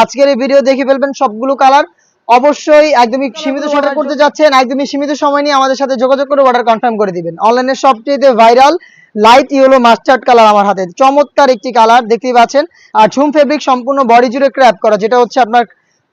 আজকের এই ভিডিও দেখে ফেলবেন সবগুলো কালার। অবশ্যই একদমই সীমিত সময় করতে যাচ্ছেন, একদমই সীমিত সময় নিয়ে আমাদের সাথে যোগাযোগ করে অর্ডার কনফার্ম করে দিবেন। অনলাইনে সবচেয়ে viral light yellow mustard colour আমার হাতে, চমৎকার একটি কালার দেখতেই পাচ্ছেন। আর ঝুম ফেব্রিক সম্পূর্ণ বডি জুড়ে ক্র্যাপ করা, যেটা হচ্ছে আপনার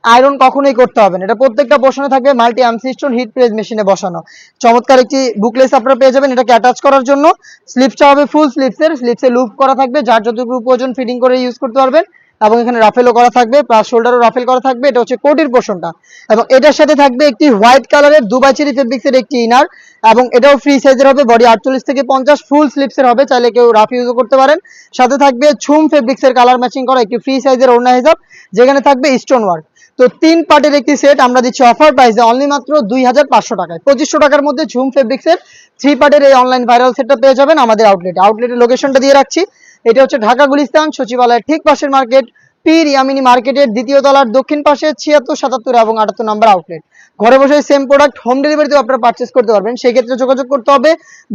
আয়রন কখনোই করতে হবে না। এটা প্রত্যেকটা বসানো থাকবে মাল্টি অ্যামসিস্টোন হিট প্রেস মেশিনে বসানো। চমৎকার একটি বুকলেস আপনারা পেয়ে যাবেন এটাকে অ্যাটাচ করার জন্য। স্লিপসটা হবে ফুল স্লিপসে লুপ করা থাকবে, যার যতটুকু প্রয়োজন ফিটিং করে ইউজ করতে পারবেন। এবং এখানে রাফেলও করা থাকবে, প্লাস শোল্ডারও রাফেল করা থাকবে। এটা হচ্ছে কোটির পোর্শনটা। এবং এটার সাথে থাকবে একটি হোয়াইট কালারের দুবাই চেরি ফেব্রিক্সের একটি ইনার, এবং এটাও ফ্রি সাইজের হবে, বডি 48 থেকে 50, ফুল স্লিপসের হবে, চাইলে কেউ রাফ ইউজও করতে পারেন। সাথে থাকবে ঝুম ফেব্রিক্সের কালার ম্যাচিং করা একটি ফ্রি সাইজের ওড়না হিজাব, যেখানে থাকবে স্টোন ওয়ার্ক। তো 3 পার্টের একটি সেট আমরা দিচ্ছি অফার প্রাইসে অনলি মাত্র 2500 টাকায়। 2500 টাকার মধ্যে ঝুম ফেব্রিক্সের 3 পার্টের এই অনলাইন ভাইরাল সেটটা পেয়ে যাবেন আমাদের আউটলেটের লোকেশনটা দিয়ে রাখছি। এটা হচ্ছে ঢাকা গুলিস্তান সচিবালয়ের ঠিক পাশের মার্কেট, পীর ইয়ামিনী মার্কেটের দ্বিতীয় তলার দক্ষিণ পাশে 76, 77 এবং 78 নম্বর আউটলেট। ঘরে বসে সেম প্রোডাক্ট হোম ডেলিভারিতেও আপনারা পারচেস করতে পারবেন। সেই ক্ষেত্রে যোগাযোগ করতে হবে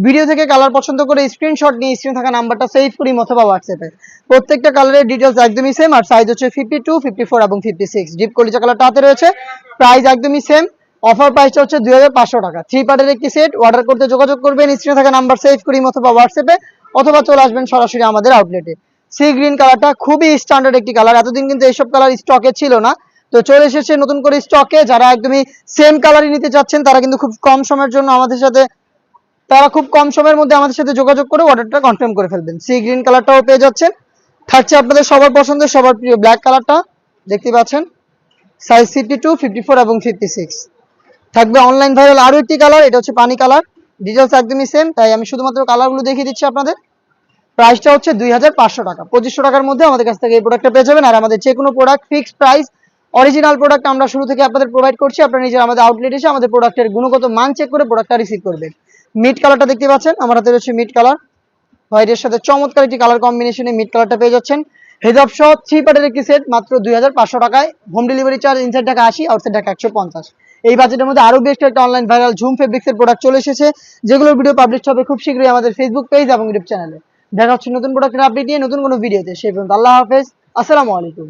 ভিডিও থেকে কালার পছন্দ করে স্ক্রিনশট নিয়ে স্ক্রিনে থাকা নাম্বারটা সেভ করি অথবা হোয়াটসঅ্যাপে। প্রত্যেকটা কালারের ডিটেলস একদমই সেম, আর সাইজ হচ্ছে 52, 54 এবং 56। ডিপ কলিজা কালারটা হাতে রয়েছে, প্রাইস একদমই সেম। অফার প্রাইসটা হচ্ছে 2500 টাকা। 3 পার্টের একটি সেট। অর্ডার করতে যোগাযোগ করবেন স্ক্রিনে থাকা নাম্বার সেভ করি অথবা হোয়াটসঅ্যাপে, অথবা চলে আসবেন সরাসরি আমাদের আউটলেটে। সি গ্রিন কালারটা খুবই স্ট্যান্ডার্ড একটি কালার, এতদিন কিন্তু এইসব কালার স্টকে ছিল না, তো চলে এসেছে নতুন করে স্টকে। যারা একদমই সেম কালারই নিতে চাচ্ছেন তারা কিন্তু খুব কম সময়ের জন্য খুব কম সময়ের মধ্যে আমাদের সাথে যোগাযোগ করে অর্ডারটা কনফার্ম করে ফেলবেন। সি গ্রিন কালারটাও পেয়ে যাচ্ছেন। থাকছে আপনাদের সবার পছন্দের সবার প্রিয় ব্ল্যাক কালারটা, দেখতে পাচ্ছেন সাইজ 52, 54 এবং 56। থাকবে অনলাইন ভাইরাল আরো একটি কালার, এটা হচ্ছে পানি কালার। ডিটেলস একদমই সেম, তাই আমি শুধুমাত্র কালারগুলো দেখিয়ে দিচ্ছি আপনাদের। প্রাইসটা হচ্ছে 2500 টাকা। 2500 টাকার মধ্যে আমাদের কাছ থেকে এই প্রোডাক্টটা পেয়ে যাবেন। আর আমাদের যে কোনো product fixed price, original product আমরা শুরু থেকে আপনাদের প্রোভাইড করছি। আপনারা নিজেরা আমাদের আউটলেট এসে আমাদের প্রোডাক্টের গুণগত মান চেক করে প্রোডাক্টটা রিসিভ করবেন। মিড কালারটা দেখতে পাচ্ছেন আমার হাতে রয়েছে মিড কালার, হোয়াইটের সাথে চমৎকার একটি কালার কম্বিনেশনে মিড কালারটা পেয়ে যাচ্ছেন। হেজাব সহ 3 পার্টের একটি সেট মাত্র 2500 টাকায়। Home delivery charge inside Dhaka 80, outside Dhaka 150। এই বাজেটের মধ্যে আরো বেস্ট একটা অনলাইন ভাইরাল ঝুম ফেব্রিক্সের প্রোডাক্ট চলে এসেছে, যেগুলোর ভিডিও পাবলিশ হবে খুব শীঘ্রই আমাদের ফেসবুক পেজ এবং ইউটিউব চ্যানেলে। দেখা হচ্ছে নতুন প্রোডাক্টের আপডেট নিয়ে নতুন কোনো ভিডিওতে। সেই পর্যন্ত আল্লাহ হাফেজ, আসসালামু আলাইকুম।